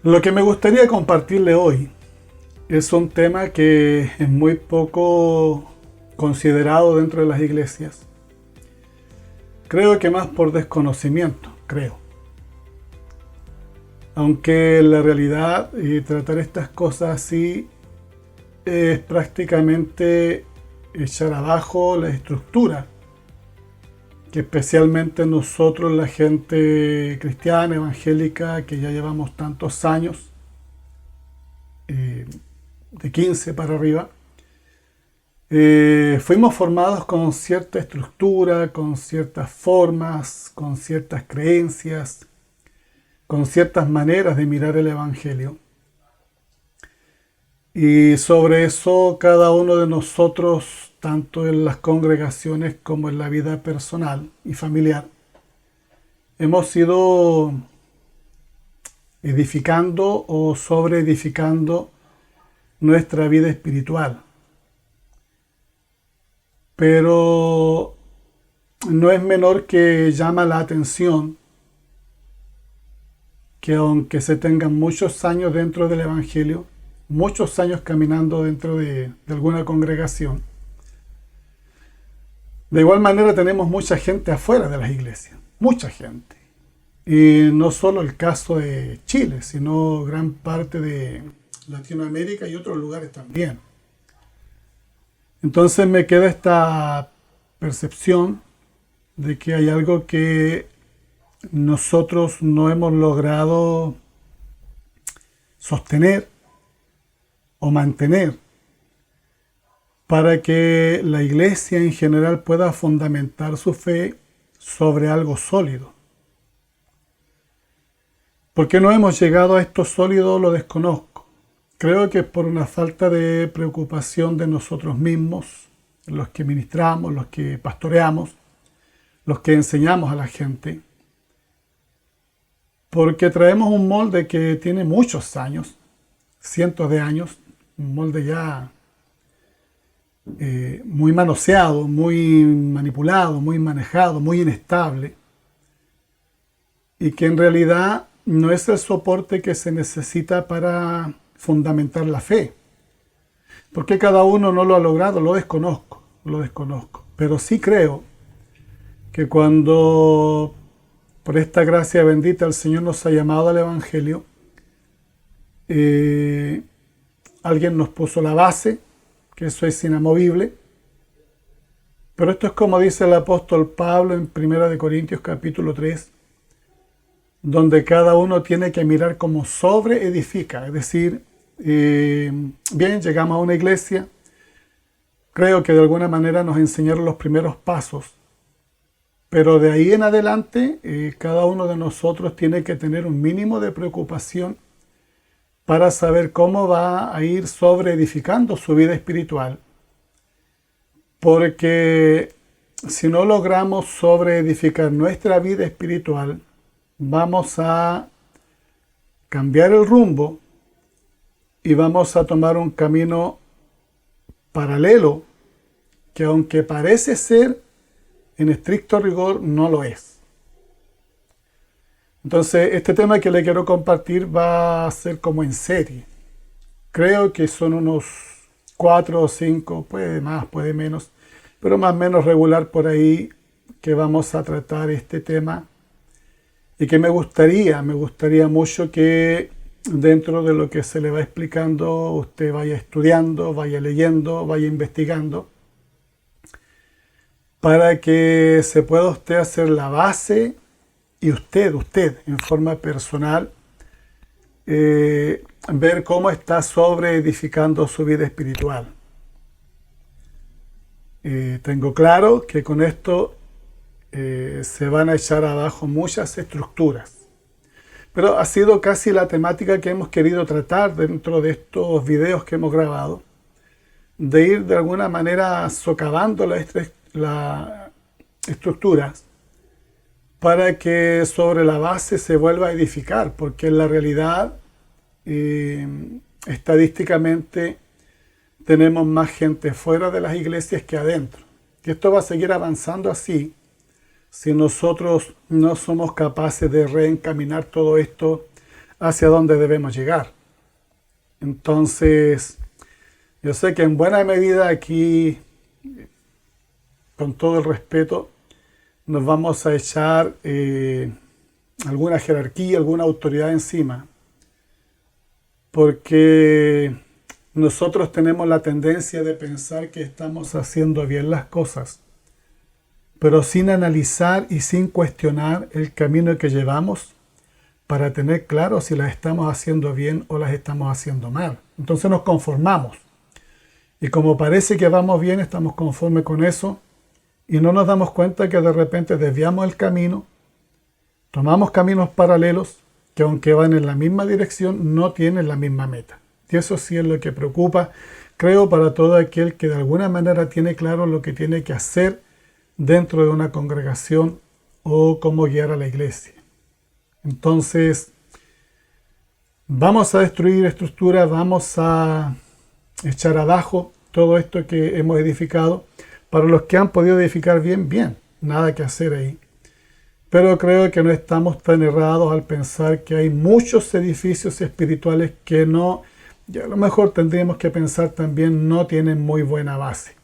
Lo que me gustaría compartirle hoy es un tema que es muy poco considerado dentro de las iglesias. Creo que más por desconocimiento, creo. Aunque la realidad y tratar estas cosas así es prácticamente echar abajo la estructura que especialmente nosotros, la gente cristiana, evangélica, que ya llevamos tantos años, de 15 para arriba, fuimos formados con cierta estructura, con ciertas formas, con ciertas creencias, con ciertas maneras de mirar el Evangelio. Y sobre eso cada uno de nosotros, tanto en las congregaciones como en la vida personal y familiar, hemos ido edificando o sobre edificando nuestra vida espiritual. Pero no es menor que llama la atención que aunque se tengan muchos años dentro del Evangelio, muchos años caminando dentro de alguna congregación, de igual manera tenemos mucha gente afuera de las iglesias, mucha gente. Y no solo el caso de Chile, sino gran parte de Latinoamérica y otros lugares también. Entonces me queda esta percepción de que hay algo que nosotros no hemos logrado sostener o mantener para que la iglesia en general pueda fundamentar su fe sobre algo sólido. ¿Por qué no hemos llegado a esto sólido? Lo desconozco. Creo que es por una falta de preocupación de nosotros mismos, los que ministramos, los que pastoreamos, los que enseñamos a la gente, porque traemos un molde que tiene muchos años, cientos de años, un molde ya muy manoseado, muy manipulado, muy manejado, muy inestable, y que en realidad no es el soporte que se necesita para fundamentar la fe. ¿Por qué cada uno no lo ha logrado? Lo desconozco. Pero sí creo que cuando por esta gracia bendita el Señor nos ha llamado al Evangelio, alguien nos puso la base, que eso es inamovible. Pero esto es como dice el apóstol Pablo en 1 Corintios capítulo 3, donde cada uno tiene que mirar como sobre edifica, es decir, bien, llegamos a una iglesia, creo que de alguna manera nos enseñaron los primeros pasos, pero de ahí en adelante cada uno de nosotros tiene que tener un mínimo de preocupación para saber cómo va a ir sobre edificando su vida espiritual, porque si no logramos sobre edificar nuestra vida espiritual, vamos a cambiar el rumbo y vamos a tomar un camino paralelo que, aunque parece ser, en estricto rigor no lo es. Entonces, este tema que le quiero compartir va a ser como en serie. Creo que son unos 4 o 5, puede más, puede menos, pero más o menos regular por ahí que vamos a tratar este tema. Y que me gustaría mucho que dentro de lo que se le va explicando, usted vaya estudiando, vaya leyendo, vaya investigando, para que se pueda usted hacer la base y usted, en forma personal, ver cómo está sobre edificando su vida espiritual. Tengo claro que con esto se van a echar abajo muchas estructuras. Pero ha sido casi la temática que hemos querido tratar dentro de estos videos que hemos grabado, de ir de alguna manera socavando las estructuras para que sobre la base se vuelva a edificar, porque en la realidad, estadísticamente, tenemos más gente fuera de las iglesias que adentro. Y esto va a seguir avanzando así, si nosotros no somos capaces de reencaminar todo esto hacia dónde debemos llegar. Entonces, yo sé que en buena medida aquí, con todo el respeto, nos vamos a echar alguna jerarquía, alguna autoridad encima, porque nosotros tenemos la tendencia de pensar que estamos haciendo bien las cosas, pero sin analizar y sin cuestionar el camino que llevamos para tener claro si las estamos haciendo bien o las estamos haciendo mal. Entonces nos conformamos. Y como parece que vamos bien, estamos conformes con eso y no nos damos cuenta que de repente desviamos el camino, tomamos caminos paralelos que aunque van en la misma dirección, no tienen la misma meta. Y eso sí es lo que preocupa, creo, para todo aquel que de alguna manera tiene claro lo que tiene que hacer dentro de una congregación o cómo guiar a la iglesia. Entonces, vamos a destruir estructuras, vamos a echar abajo todo esto que hemos edificado. Para los que han podido edificar bien, bien, nada que hacer ahí. Pero creo que no estamos tan errados al pensar que hay muchos edificios espirituales que no, y a lo mejor tendríamos que pensar también, no tienen muy buena base.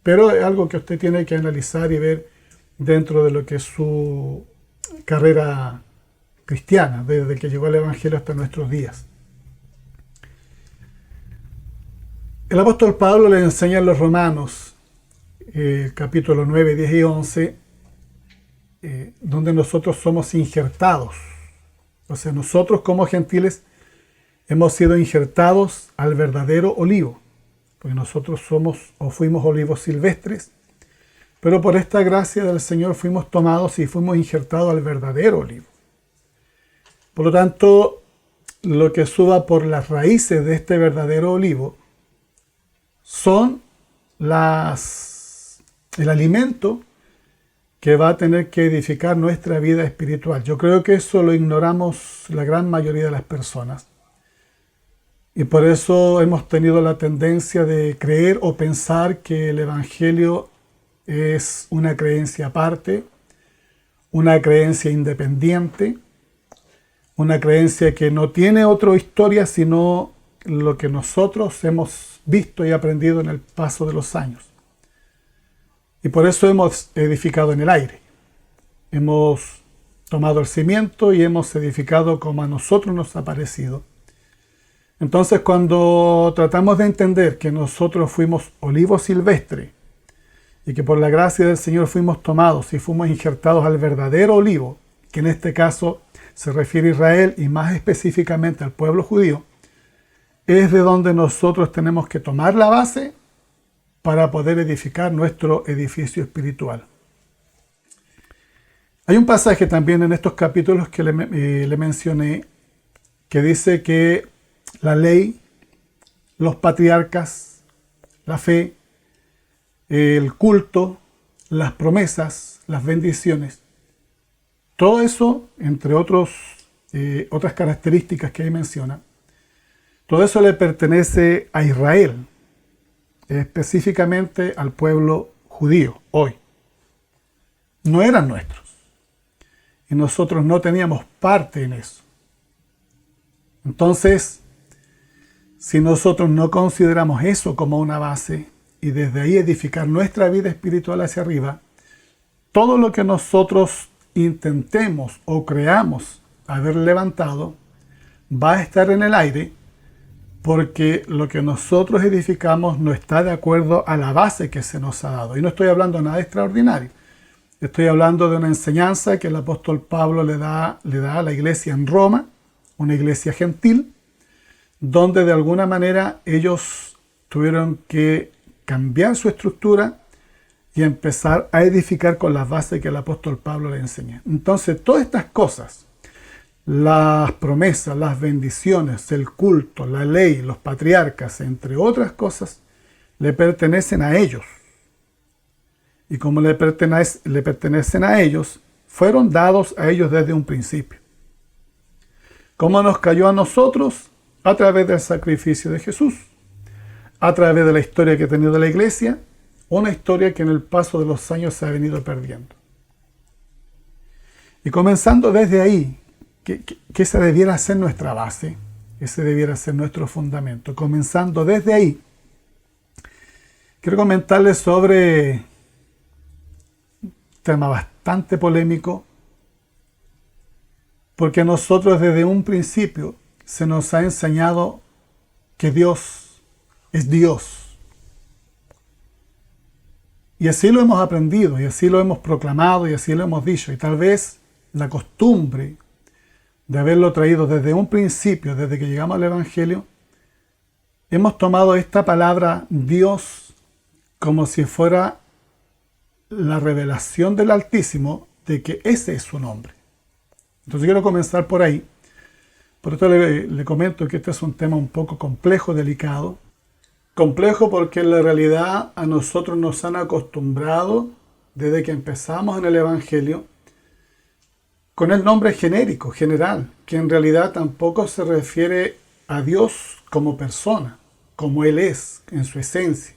Pero es algo que usted tiene que analizar y ver dentro de lo que es su carrera cristiana, desde que llegó el Evangelio hasta nuestros días. El apóstol Pablo le enseña a los romanos, capítulo 9, 10 y 11, donde nosotros somos injertados. O sea, nosotros como gentiles hemos sido injertados al verdadero olivo, porque nosotros somos o fuimos olivos silvestres, pero por esta gracia del Señor fuimos tomados y fuimos injertados al verdadero olivo. Por lo tanto, lo que suba por las raíces de este verdadero olivo son el alimento que va a tener que edificar nuestra vida espiritual. Yo creo que eso lo ignoramos la gran mayoría de las personas. Y por eso hemos tenido la tendencia de creer o pensar que el Evangelio es una creencia aparte, una creencia independiente, una creencia que no tiene otra historia sino lo que nosotros hemos visto y aprendido en el paso de los años. Y por eso hemos edificado en el aire. Hemos tomado el cimiento y hemos edificado como a nosotros nos ha parecido. Entonces, cuando tratamos de entender que nosotros fuimos olivo silvestre y que por la gracia del Señor fuimos tomados y fuimos injertados al verdadero olivo, que en este caso se refiere a Israel y más específicamente al pueblo judío, es de donde nosotros tenemos que tomar la base para poder edificar nuestro edificio espiritual. Hay un pasaje también en estos capítulos que le mencioné que dice que la ley, los patriarcas, la fe, el culto, las promesas, las bendiciones, todo eso, entre otras características que ahí menciona, todo eso le pertenece a Israel, específicamente al pueblo judío hoy. No eran nuestros. Y nosotros no teníamos parte en eso. Entonces, si nosotros no consideramos eso como una base y desde ahí edificar nuestra vida espiritual hacia arriba, todo lo que nosotros intentemos o creamos haber levantado va a estar en el aire, porque lo que nosotros edificamos no está de acuerdo a la base que se nos ha dado. Y no estoy hablando de nada extraordinario. Estoy hablando de una enseñanza que el apóstol Pablo le da a la iglesia en Roma, una iglesia gentil, donde de alguna manera ellos tuvieron que cambiar su estructura y empezar a edificar con las bases que el apóstol Pablo le enseña. Entonces, todas estas cosas, las promesas, las bendiciones, el culto, la ley, los patriarcas, entre otras cosas, le pertenecen a ellos. Y como le pertenecen a ellos, fueron dados a ellos desde un principio. ¿Cómo nos cayó a nosotros? A través del sacrificio de Jesús, a través de la historia que ha tenido la iglesia, una historia que en el paso de los años se ha venido perdiendo. Y comenzando desde ahí, que esa debiera ser nuestra base, ese debiera ser nuestro fundamento. Comenzando desde ahí, quiero comentarles sobre un tema bastante polémico, porque a nosotros desde un principio se nos ha enseñado que Dios es Dios. Y así lo hemos aprendido, y así lo hemos proclamado, y así lo hemos dicho. Y tal vez la costumbre de haberlo traído desde un principio, desde que llegamos al Evangelio, hemos tomado esta palabra Dios como si fuera la revelación del Altísimo de que ese es su nombre. Entonces quiero comenzar por ahí. Por esto le comento que este es un tema un poco complejo, delicado. Complejo porque en la realidad a nosotros nos han acostumbrado, desde que empezamos en el Evangelio, con el nombre genérico, general, que en realidad tampoco se refiere a Dios como persona, como Él es, en su esencia.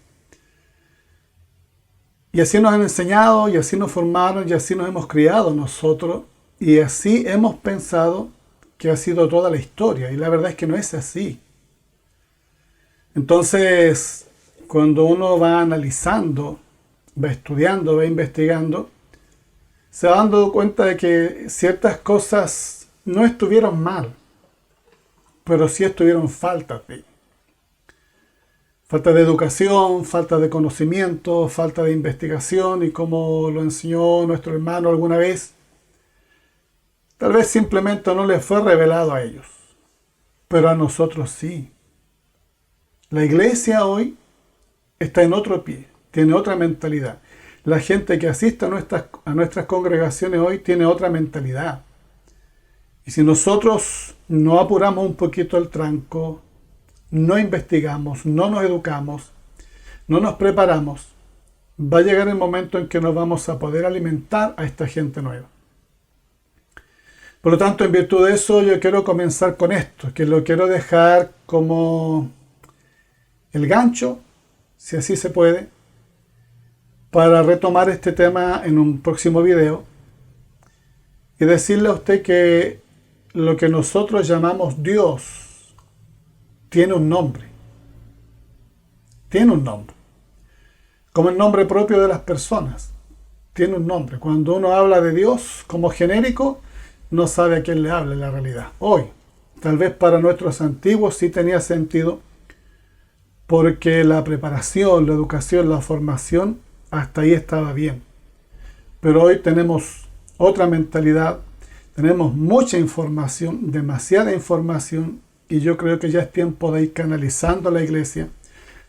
Y así nos han enseñado, y así nos formaron, y así nos hemos criado nosotros, y así hemos pensado que ha sido toda la historia, y la verdad es que no es así. Entonces, cuando uno va analizando, va estudiando, va investigando, se va dando cuenta de que ciertas cosas no estuvieron mal, pero sí estuvieron faltas de. Falta de educación, falta de conocimiento, falta de investigación, y como lo enseñó nuestro hermano alguna vez, tal vez simplemente no les fue revelado a ellos, pero a nosotros sí. La iglesia hoy está en otro pie, tiene otra mentalidad. La gente que asiste a nuestras congregaciones hoy tiene otra mentalidad. Y si nosotros no apuramos un poquito el tranco, no investigamos, no nos educamos, no nos preparamos, va a llegar el momento en que no vamos a poder alimentar a esta gente nueva. Por lo tanto, en virtud de eso, yo quiero comenzar con esto, que lo quiero dejar como el gancho, si así se puede, para retomar este tema en un próximo video y decirle a usted que lo que nosotros llamamos Dios tiene un nombre. Tiene un nombre. Como el nombre propio de las personas. Tiene un nombre. Cuando uno habla de Dios como genérico, no sabe a quién le habla en la realidad. Hoy, tal vez para nuestros antiguos sí tenía sentido, porque la preparación, la educación, la formación, hasta ahí estaba bien. Pero hoy tenemos otra mentalidad, tenemos mucha información, demasiada información, y yo creo que ya es tiempo de ir canalizando a la iglesia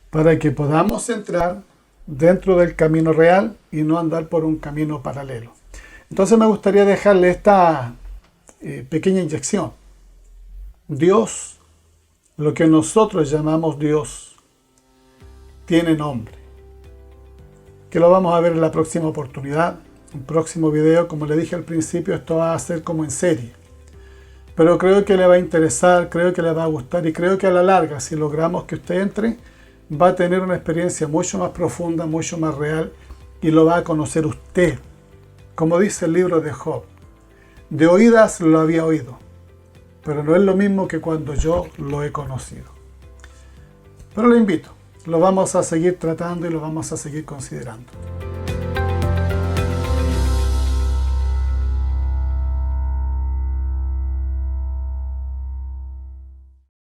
para que podamos entrar dentro del camino real y no andar por un camino paralelo. Entonces me gustaría dejarle esta pequeña inyección. Dios, lo que nosotros llamamos Dios, tiene nombre, que lo vamos a ver en la próxima oportunidad, un próximo video. Como le dije al principio, esto va a ser como en serie, pero creo que le va a interesar, creo que le va a gustar, y creo que a la larga, si logramos que usted entre, va a tener una experiencia mucho más profunda, mucho más real, y lo va a conocer usted. Como dice el libro de Job, de oídas lo había oído, pero no es lo mismo que cuando yo lo he conocido. Pero lo invito, lo vamos a seguir tratando y lo vamos a seguir considerando.